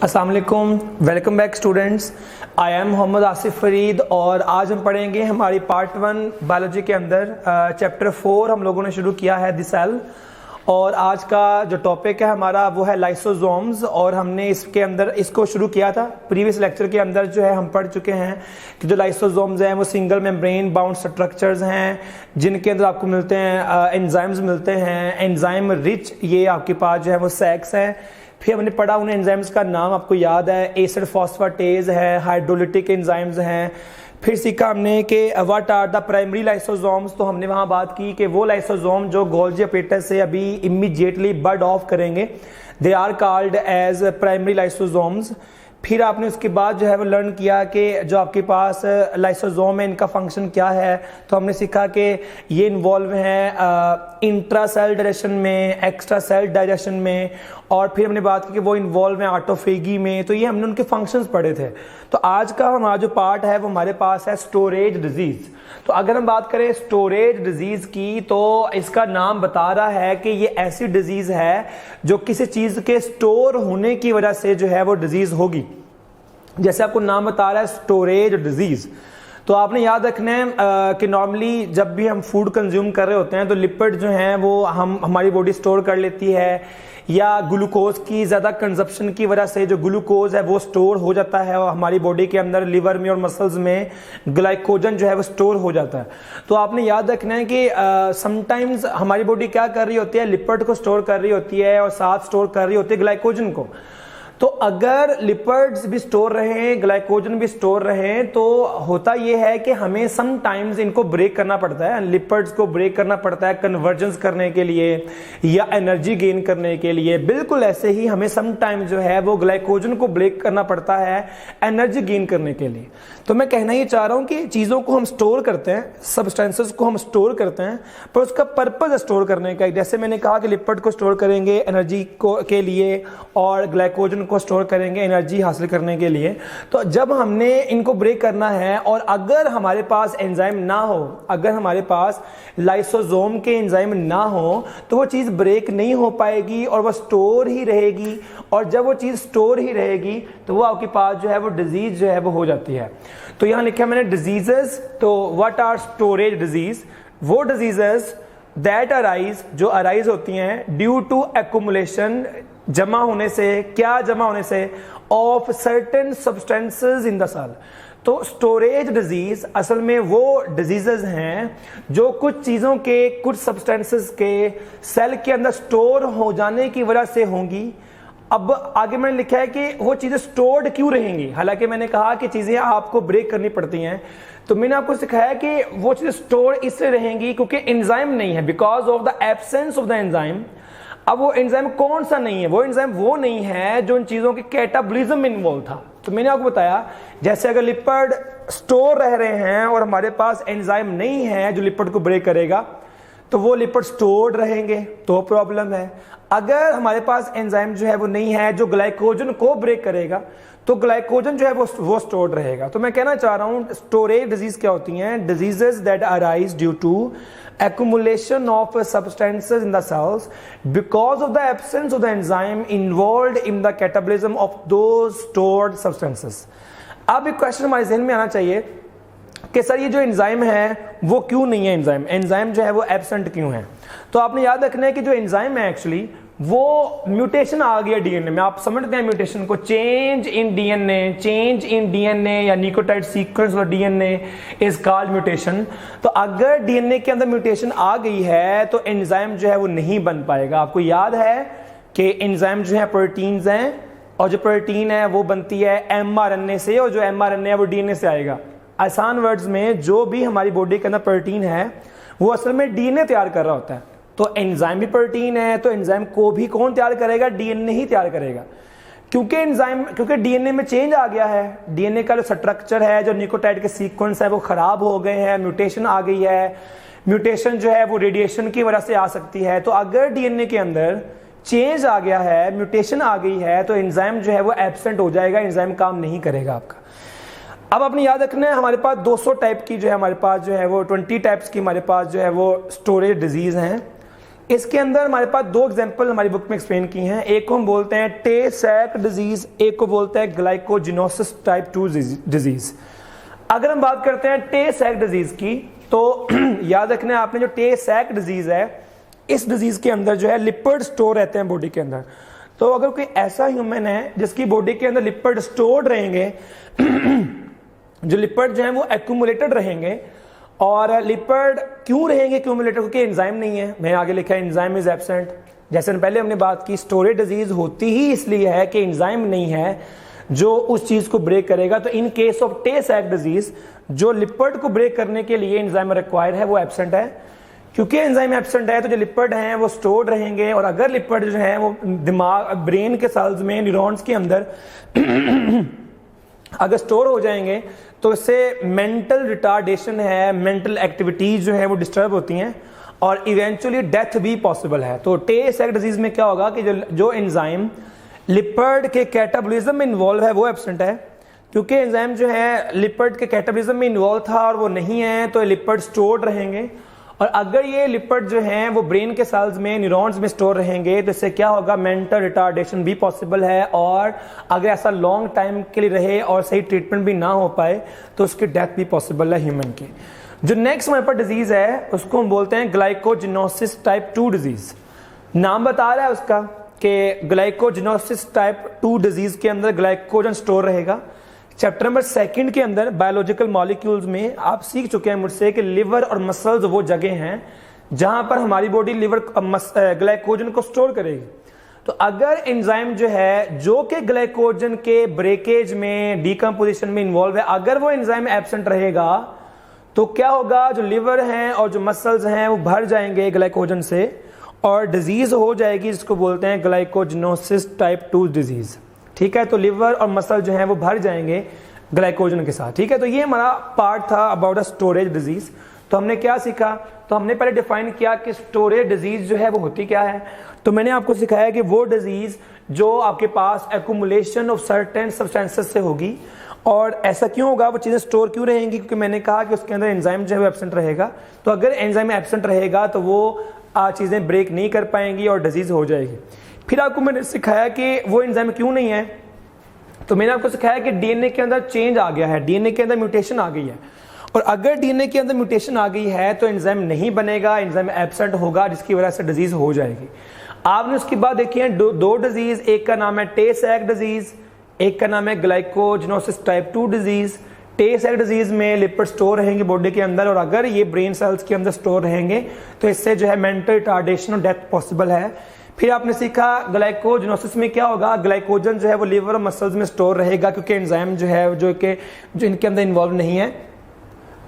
अस्सलाम वालेकुम, welcome back students. I am Mohammad Asif Farid और आज हम पढ़ेंगे हमारी पार्ट 1 बायोलॉजी के अंदर चैप्टर 4 हम लोगों ने शुरू किया है द सेल। और आज का जो टॉपिक है हमारा वो है लाइसोसोम्स और हमने इसके अंदर इसको शुरू किया था। प्रीवियस लेक्चर के अंदर जो है हम पढ़ चुके हैं कि जो लाइसोसोम्स हैं वो सिंगल मेम्ब्रेन बाउंड स्ट्रक्चर्स हैं जिनके अंदर आपको मिलते हैं एंजाइम्स मिलते हैं, एंजाइम रिच ये आपके पास जो है वो सैक्स हैं। फिर हमने पढ़ा उन एंजाइम्स का नाम आपको याद है, एसिड फॉस्फेटेज है, हाइड्रोलिटिक एंजाइम्स हैं। फिर सीखा हमने कि what are the primary lysosomes, तो हमने वहां बात की कि वो लाइसोसोम जो गोल्जी अपरेटस से अभी इमीडिएटली बर्ड ऑफ करेंगे they are called as primary lysosomes. फिर आपने उसके बाद जो है वो लर्न किया कि जो आपके पास लाइसोसोम है इनका फंक्शन क्या है। तो हमने सीखा कि ये इन्वॉल्व हैं इंट्रा सेल डायरेक्शन में, एक्स्ट्रा सेल डायरेक्शन में, और फिर हमने बात की कि वो इन्वॉल्व हैं ऑटोफेगी में। तो ये हमने उनके फंक्शंस पढ़े थे। तो आज का हमारा जो पार्ट है वो हमारे पास है स्टोरेज डिजीज। तो अगर हम बात करें स्टोरेज डिजीज की तो इसका नाम बता रहा है कि ये ऐसी डिजीज है जो किसी चीज के स्टोर होने की वजह से जो है वो डिजीज होगी। जैसे आपको नाम बता रहा है स्टोरेज डिजीज, तो आपने याद रखना है कि नॉर्मली जब भी हम फूड कंज्यूम कर रहे होते हैं तो लिपिड जो हैं वो हमारी बॉडी स्टोर कर लेती है, या ग्लूकोज की ज़्यादा कंजप्शन की वजह से जो ग्लूकोज है वो स्टोर हो जाता है और हमारी बॉडी के अंदर लिवर में और मसल्स में ग्लाइकोजन जो है वो स्टोर हो जाता है। तो आपने याद रखना है कि समटाइम्स हमारी बॉडी क्या कर रही होती है, लिपिड को स्टोर कर रही होती है और साथ स्टोर कर रही होती है ग्लाइकोजन को। तो अगर लिपिड्स भी स्टोर रहे, ग्लाइकोजन भी स्टोर रहे, तो होता यह है कि हमें सम टाइम्स इनको ब्रेक करना पड़ता है, लिपिड्स को ब्रेक करना पड़ता है कन्वर्जेंस करने के लिए या एनर्जी गेन करने के लिए। बिल्कुल ऐसे ही हमें सम टाइम जो है वो ग्लाइकोजन को ब्रेक करना पड़ता है एनर्जी गेन करने के लिए। तो मैं कहना ये चाह रहा हूं कि चीजों को हम स्टोर करते हैं, सब्सटेंसेस को हम स्टोर करते हैं, पर उसका पर्पज स्टोर करने का। जैसे मैंने कहा कि लिपिड को स्टोर करेंगे एनर्जी को के लिए और ग्लाइकोजन को स्टोर करेंगे एनर्जी हासिल करने के लिए। तो जब हमने इनको ब्रेक करना है और अगर हमारे पास एंजाइम ना हो, अगर हमारे पास लाइसोसोम के एंजाइम ना हो तो वो चीज ब्रेक नहीं हो पाएगी और वो स्टोर ही रहेगी। और जब वो चीज स्टोर ही रहेगी तो वो आपके पास जो है वो डिजीज जो है वो हो जाती है। तो यहां लिखा मैंने डिजीजेस। तो व्हाट आर स्टोरेज डिजीज? वो डिजीजेस दैट अराइज, जो अराइज होती हैं ड्यू टू एक्युमुलेशन, जमा होने से, क्या जमा होने से, of certain substances in the cell. तो स्टोरेज डिजीज असल में वो डिजीजेस हैं जो कुछ चीजों के, कुछ सब्सटेंसेस के सेल के अंदर स्टोर हो जाने की वजह से होंगी। अब आगे मैंने लिखा है कि वो चीजें स्टोर्ड क्यों रहेंगी, हालांकि मैंने कहा कि चीजें आपको ब्रेक करनी पड़ती हैं। तो मैंने आपको सिखाया कि वो चीजें स्टोर इसलिए रहेंगी क्योंकि एंजाइम नहीं है, because of the absence of the enzyme. अब वो एंजाइम कौन सा नहीं है? वो एंजाइम वो नहीं है जो इन चीजों के कैटाबॉलिज्म में इन्वॉल्व था। तो मैंने आपको बताया जैसे अगर लिपिड स्टोर रह रहे हैं और हमारे पास एंजाइम नहीं है जो लिपिड को ब्रेक करेगा तो वो लिपिड स्टोर्ड रहेंगे, तो प्रॉब्लम है। अगर हमारे पास एंजाइम जो है वो नहीं है जो ग्लाइकोजन को ब्रेक करेगा तो ग्लाइकोजन जो है वो स्टोर्ड रहेगा। तो मैं कहना चाह रहा हूं स्टोरेज डिजीज क्या होती हैं? Diseases that arise due to accumulation of substances in the cells because of the absence of the enzyme involved in the catabolism of those stored substances। अब एक क्वेश्चन हमारे ज़हन में आना चाहिए कि सर ये जो एंजाइम है वो क्यों नहीं है, एंजाइम जो है वो एब्सेंट क्यों है? तो आपने याद रखना है कि जो एंजाइम है एक्चुअली वो म्यूटेशन आ गया डीएनए में। आप समझते हैं म्यूटेशन को, चेंज इन डीएनए या nucleotide sequence of DNA is called mutation. तो अगर डीएनए के अंदर म्यूटेशन आ गई है तो एंजाइम जो है वो नहीं बन पाएगा। आपको याद है कि एंजाइम जो है प्रोटीन्स हैं और जो प्रोटीन है वो बनती है एमआरएनए से और जो एमआरएनए है वो डीएनए से आएगा। आसान वर्ड्स में जो भी हमारी बॉडी के अंदर प्रोटीन है वो असल में डीएनए तैयार कर रहा होता है। तो एंजाइम भी प्रोटीन है, तो एंजाइम को भी कौन तैयार करेगा? डीएनए ही तैयार करेगा। क्योंकि डीएनए में चेंज आ गया है, डीएनए का जो स्ट्रक्चर है, जो न्यूक्लियोटाइड के सीक्वेंस है वो खराब हो गए हैं, म्यूटेशन आ गई है। म्यूटेशन जो है वो रेडिएशन की वजह से आ सकती है। तो अगर डीएनए के अंदर चेंज आ गया है, म्यूटेशन आ गई है, तो एंजाइम जो है वो एब्सेंट हो जाएगा, एंजाइम काम नहीं करेगा आपका। अब आपने याद रखना है हमारे पास 200 टाइप की जो है हमारे पास जो है वो 20 टाइप्स की हमारे पास जो है वो स्टोरेज डिजीज हैं। इसके अंदर हमारे पास दो एग्जांपल हमारी बुक में एक्सप्लेन की हैं। एक को हम बोलते हैं टे सैक डिजीज, एक को बोलते हैं ग्लाइकोजिनोसिस टाइप 2 डिजीज। अगर हम बात करते हैं टे सैक डिजीज की, तो याद रखना आपने, जो टे सैक डिजीज है, इस डिजीज के अंदर जो है लिपिड स्टोर रहते हैं बॉडी के अंदर। तो अगर कोई ऐसा ह्यूमन है जिसकी बॉडी के अंदर लिपिड स्टोर्ड रहेंगे, जो लिपिड जो है वो एक्यूमुलेटेड रहेंगे, और लिपिड क्यों रहेंगे एक्यूमुलेटेड? क्योंकि एंजाइम नहीं है। मैं आगे लिखा है एंजाइम इज एब्सेंट। जैसे पहले हमने बात की, स्टोरेज डिजीज होती ही इसलिए है कि एंजाइम नहीं है जो उस चीज को ब्रेक करेगा। तो इन केस ऑफ टे सैक डिजीज, जो लिपिड को ब्रेक करने के लिए एंजाइम रिक्वायर्ड है वो एब्सेंट है। क्योंकि एंजाइम एब्सेंट है तो जो लिपिड हैं वो स्टोर्ड रहेंगे, और अगर लिपिड जो है वो दिमाग, ब्रेन के सेल्स में, न्यूरॉन्स के अंदर अगर स्टोर हो जाएंगे तो इससे मेंटल रिटार्डेशन है, मेंटल एक्टिविटीज जो है वो डिस्टर्ब होती हैं, और इवेंचुअली डेथ भी पॉसिबल है। तो टे सैक डिजीज में क्या होगा कि जो एंजाइम लिपिड के कैटाबॉलिज्म में इन्वॉल्व है वो एब्सेंट है। क्योंकि एंजाइम जो है लिपिड के कैटाबॉलिज्म में इन्वॉल्व था और वो नहीं है, तो लिपिड स्टोर्ड रहेंगे, और अगर ये लिपिड जो हैं वो ब्रेन के सेल्स में, न्यूरॉन्स में स्टोर रहेंगे, तो इससे क्या होगा, मेंटल रिटार्डेशन भी पॉसिबल है। और अगर ऐसा लॉन्ग टाइम के लिए रहे और सही ट्रीटमेंट भी ना हो पाए तो उसकी डेथ भी पॉसिबल है ह्यूमन की। जो नेक्स्ट हमारे पास डिजीज है उसको हम बोलते हैं ग्लाइकोजिनोसिस टाइप 2 डिजीज। नाम बता रहा है उसका कि ग्लाइकोजिनोसिस टाइप 2 डिजीज के अंदर ग्लाइकोजन स्टोर रहेगा। चैप्टर नंबर 2 के अंदर बायोलॉजिकल मॉलिक्यूल्स में आप सीख चुके हैं मुझसे कि लिवर और मसल्स वो जगह हैं जहां पर हमारी बॉडी लिवर ग्लाइकोजन को स्टोर करेगी। तो अगर एंजाइम जो है जो कि ग्लाइकोजन के ब्रेकेज में, डीकम्पोजिशन में इन्वॉल्व है, अगर वो एंजाइम एब्सेंट रहेगा तो क्या होगा, जो लिवर हैं और जो मसल्स हैं वो भर जाएंगे ग्लाइकोजन से, और डिजीज हो जाएगी जिसको बोलते हैं ग्लाइकोजिनोसिस टाइप 2 डिजीज। ठीक है, तो लिवर और मसल जो है वो भर जाएंगे ग्लाइकोजन के साथ। ठीक है, तो ये हमारा पार्ट था अबाउट अ स्टोरेज डिजीज। तो हमने क्या सीखा, तो हमने पहले डिफाइन किया कि स्टोरेज डिजीज जो है वो होती क्या है। तो मैंने आपको सिखाया कि वो डिजीज जो आपके पास एक्यूमुलेशन ऑफ सर्टेन सब्सटेंसेस से होगी, और ऐसा क्यों होगा, वो चीजें स्टोर क्यों रहेंगी, क्योंकि मैंने कहा कि उसके अंदर एंजाइम जो है वो एब्सेंट रहेगा। तो अगर एंजाइम एब्सेंट रहेगा तो वो चीजें ब्रेक नहीं कर पाएंगी और डिजीज हो जाएगी। फिर आपको मैंने सिखाया कि वो एंजाइम क्यों नहीं है। तो मैंने आपको सिखाया कि डीएनए के अंदर चेंज आ गया है, डीएनए के अंदर म्यूटेशन आ गई है, और अगर डीएनए के अंदर म्यूटेशन आ गई है तो एंजाइम नहीं बनेगा, एंजाइम एब्सेंट होगा, जिसकी वजह से डिजीज हो जाएगी। आपने उसके बाद देखी है दो डिजीज, एक का नाम है टे सैक डिजीज, एक का नाम है ग्लाइकोजिनोसिस टाइप 2 डिजीज। टे सैक डिजीज में लिपिड स्टोर रहेंगे बॉडी के अंदर, और अगर ये ब्रेन सेल्स के अंदर स्टोर रहेंगे तो इससे जो है मेंटल रिटार्डेशन और डेथ पॉसिबल है। फिर आपने सीखा ग्लाइकोजिनोसिस में क्या होगा, ग्लाइकोजन जो है वो लिवर और मसल्स में स्टोर रहेगा, क्योंकि एंजाइम जो है जो इनके अंदर इन्वॉल्व नहीं है।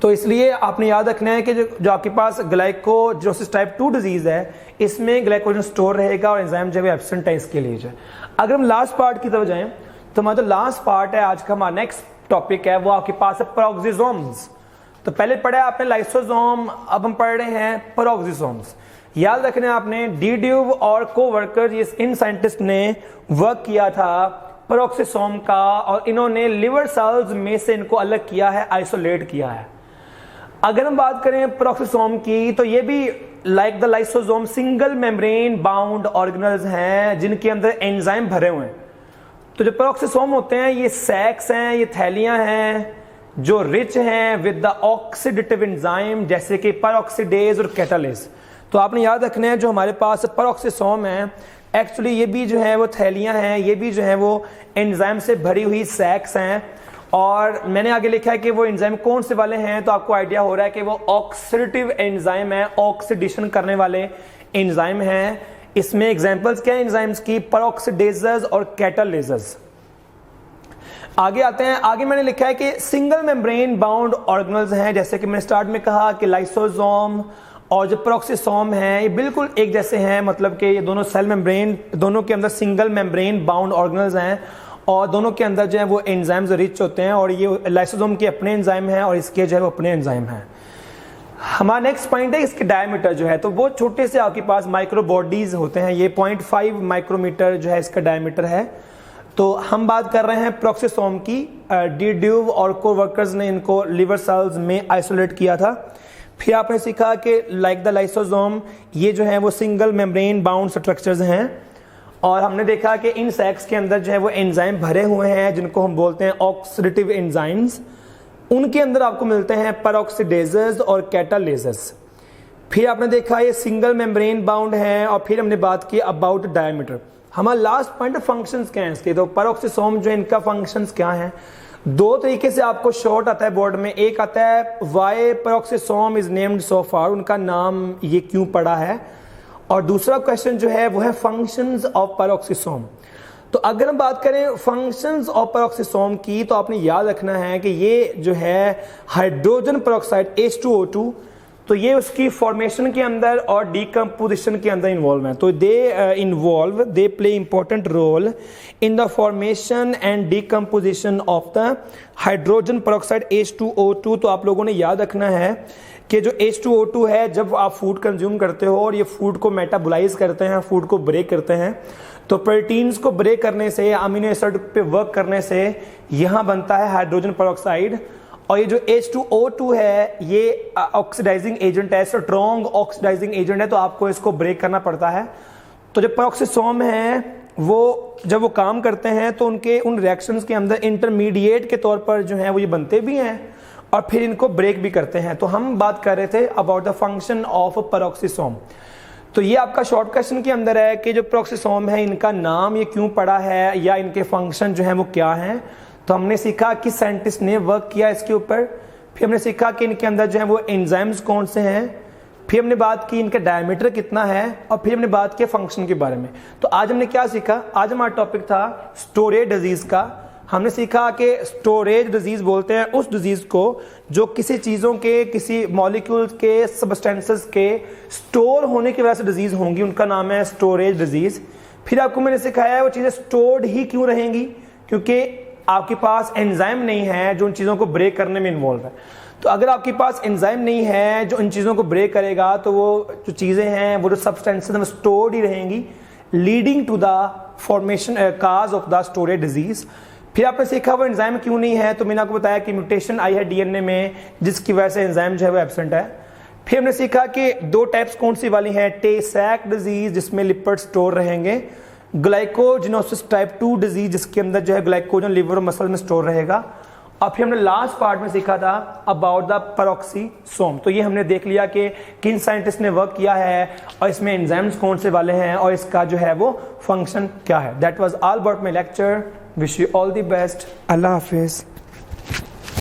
तो इसलिए आपने याद रखना है कि जो आपके पास ग्लाइकोजिनोसिस टाइप 2 डिजीज है, इसमें ग्लाइकोजन स्टोर रहेगा और एंजाइम जो है एब्सेंट है इसके लिए। अगर हम लास्ट पार्ट की तरफ जाएं तो हमारा जो लास्ट पार्ट है आज का, हमारा नेक्स्ट टॉपिक है, वो आपके पास है पेरोक्सिसोम्स। तो पहले पढ़ा है आपने लाइसोसोम, अब हम पढ़ रहे हैं पेरोक्सिसोम्स। याद रखना है आपने, डी ड्यूव और को-वर्कर, इन साइंटिस्ट ने वर्क किया था पेरोक्सिसोम का, और इन्होंने लिवर सेल्स में से इनको अलग किया है, आइसोलेट किया है। अगर हम बात करें पेरोक्सिसोम की, तो ये भी like the lysosome single membrane bound organelles हैं जिनके अंदर एंजाइम भरे हुए हैं। तो जो पेरोक्सिसोम होते हैं ये सैक्स हैं, ये थैलियां हैं जो रिच हैं विद द ऑक्सीडेटिव एंजाइम, जैसे कि पेरोक्सीडेज और कैटालेज। तो आपने याद रखना है जो हमारे पास पेरोक्सिसोम है, एक्चुअली ये भी जो है वो थैलियां हैं, ये भी जो है वो एंजाइम से भरी हुई सैक्स हैं। और मैंने आगे लिखा है कि वो एंजाइम कौन से वाले हैं, तो आपको आइडिया हो रहा है कि वो ऑक्सीडेटिव एंजाइम है, ऑक्सीडेशन करने वाले एंजाइम हैं। इसमें एग्जांपल्स क्या है एंजाइम्स की, पेरोक्सीडेजेस और कैटालेजेस। आगे आते हैं, आगे मैंने लिखा है कि सिंगल मेम्ब्रेन बाउंड ऑर्गेनेल्स हैं, जैसे कि मैंने स्टार्ट में कहा कि लाइसोसोम और जो पेरोक्सिसोम हैं ये बिल्कुल एक जैसे हैं, मतलब कि ये दोनों सेल मेम्ब्रेन, दोनों के अंदर सिंगल मेम्ब्रेन बाउंड ऑर्गेनेल्स हैं, और दोनों के अंदर जो है वो एंजाइम्स रिच होते हैं, और ये लाइसोसोम के अपने एंजाइम हैं और इसके जो है वो अपने एंजाइम हैं। हमारा नेक्स्ट पॉइंट है इसके डायमीटर जो है, तो वो छोटे से आपके पास माइक्रो बॉडीज होते हैं, ये 0.5 माइक्रोमीटर जो है इसका डायमीटर है। तो हम बात कर रहे हैं पेरोक्सिसोम की, डी ड्यूव और को-वर्कर्स ने इनको लिवर सेल्स में आइसोलेट किया था। फिर आपने सीखा कि लाइक द लाइसोसोम, ये जो है वो सिंगल मेम्ब्रेन बाउंड स्ट्रक्चर्स हैं। और हमने देखा कि इन सेक्स के अंदर जो है वो एंजाइम भरे हुए हैं जिनको हम बोलते हैं ऑक्सीडेटिव एंजाइम्स। उनके अंदर आपको मिलते हैं पेरोक्सीडेजेस और कैटालेजेस। फिर आपने देखा ये सिंगल मेम्ब्रेन बाउंड है। और फिर हमने बात की अबाउट डायमीटर। हमारा लास्ट पॉइंट फंक्शंस क्या हैं इसके। तो पेरोक्सिसोम जो इनका फंक्शंस क्या हैं, दो तरीके से आपको शॉर्ट आता है बोर्ड में। एक आता है why peroxisome is named so far, उनका नाम ये क्यों पड़ा है। और दूसरा क्वेश्चन जो है वो है फंक्शंस ऑफ पेरोक्सिसोम। तो अगर हम बात करें फंक्शंस ऑफ पेरोक्सिसोम की, तो आपने याद रखना है कि ये जो है हाइड्रोजन पेरोक्साइड H2O2, तो ये उसकी फॉर्मेशन के अंदर और डीकम्पोजिशन के अंदर इन्वॉल्व है। तो they play important role in the formation and decomposition of the hydrogen peroxide H2O2। तो आप लोगों ने याद रखना है कि जो H2O2 है, जब आप फूड कंज्यूम करते हो और ये फूड को मेटाबोलाइज करते हैं, फूड को ब्रेक करते हैं, तो प्रोटीन्स को ब्रेक करने से, अमीनो एसिड पे वर्क करने से यहाँ बनता है हाइड्रोजन पेरोक्साइड। और ये जो H2O2 है ये ऑक्सीडाइजिंग एजेंट है, स्ट्रॉन्ग ऑक्सीडाइजिंग एजेंट है, तो आपको इसको ब्रेक करना पड़ता है। तो जो पेरोक्सिसोम है वो जब वो काम करते हैं तो उनके उन रिएक्शंस के अंदर इंटरमीडिएट के तौर पर जो है वो ये बनते भी हैं और फिर इनको ब्रेक भी करते हैं। तो हम बात कर रहे थे about the function of peroxisome. तो ये आपका शॉर्ट क्वेश्चन के अंदर है कि जो पेरोक्सिसोम है इनका नाम ये क्यों पड़ा है या इनके फंक्शन जो है वो क्या हैं। तो हमने सीखा कि साइंटिस्ट ने वर्क किया इसके ऊपर। फिर हमने सीखा कि इनके अंदर जो है वो एंजाइम्स कौन से हैं। फिर हमने बात की इनका डायमीटर कितना है और फिर हमने बात की फंक्शन के बारे में। तो आज हमने क्या सीखा, आज हमारा टॉपिक था स्टोरेज डिजीज का। हमने सीखा कि स्टोरेज डिजीज बोलते हैं उस डिजीज को जो किसी चीज़ों के, किसी मॉलिक्यूल्स के, सब्सटेंसेस के स्टोर होने की वजह से डिजीज होंगी, उनका नाम है स्टोरेज डिजीज। फिर आपको मैंने सिखाया है वो चीज़ें स्टोर्ड ही क्यों रहेंगी, क्योंकि आपके पास एंजाइम नहीं है जो उन चीज़ों को ब्रेक करने में इन्वॉल्व है। तो अगर आपके पास एंजाइम नहीं है जो इन चीज़ों को ब्रेक करेगा, तो वो जो चीज़ें हैं, वो जो सब्सटेंसेस हैं, स्टोर्ड ही रहेंगी, leading to the formation cause of the storage disease. फिर आपने सीखा वो एंजाइम क्यों नहीं है। तो मैंने आपको बताया कि म्यूटेशन आई है डीएनए में जिसकी वजह से एंजाइम जो है वो एब्सेंट है। फिर हमने सीखा कि दो टाइप्स कौन सी वाली हैं, टे-सैक डिजीज जिसमें लिपिड स्टोर रहेंगे, ग्लाइकोजिनोसिस टाइप 2 डिजीज जिसके अंदर जो है ग्लाइकोजन लिवर और मसल में स्टोर रहेगा। और फिर हमने लास्ट पार्ट में सीखा था अबाउट द पेरोक्सिसोम। तो ये हमने देख लिया कि किन साइंटिस्ट ने वर्क किया है और इसमें एंजाइम्स कौन से वाले हैं और इसका जो है वो फंक्शन क्या है। That was all about my lecture. Wish you all the best. Allah Hafiz.